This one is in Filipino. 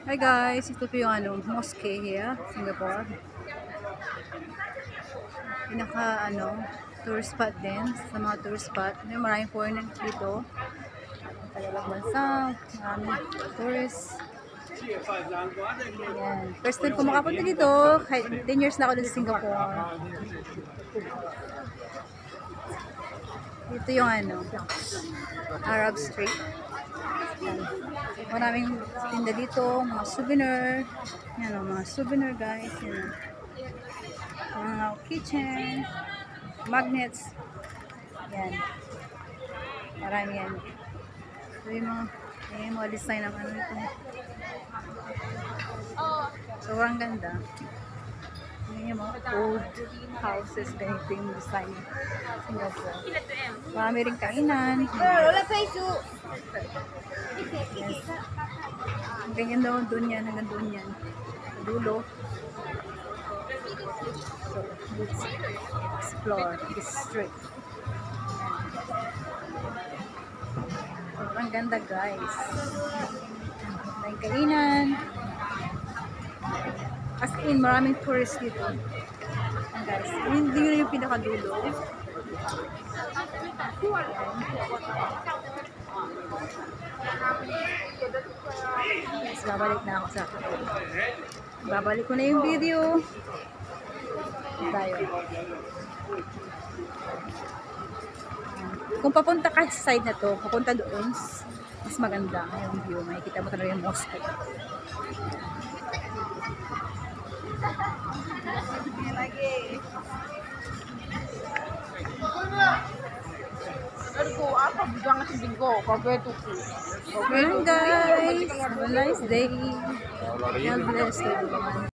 Hi guys, ito po yung mosque here, Singapore. Pinaka tourist spot din sa mga tourist spot. May maraming foreigners dito. Talagang bansa, maraming tourists. Ayan. First time ko makapunta dito, 10 years na ako dito sa Singapore. Dito yung Arab Street. Maraming tinda dito, mga souvenir. Yan mga souvenir guys. Yan. Mga kitchen, magnets. Yan. Marami yan. So yung mga design ng ito. Sobrang ganda. Yung mga old houses, ganito yung design Singapore. Marami rin kainan. Yes. Ganyan daw doon yan, hanggang doon yan. Dulo. So, let's explore this street. Sobrang ganda guys. May kainan. As in, maraming tourists dito. Guys, hindi yun yung pinakadulo. Yes, babalik na ako sa akin. Babalik ko na yung video. Tayo. Kung papunta ka sa side na to, papunta doon, mas maganda yung view. Makikita mo talaga yung mosque. Well guys, have a nice day. God bless everyone.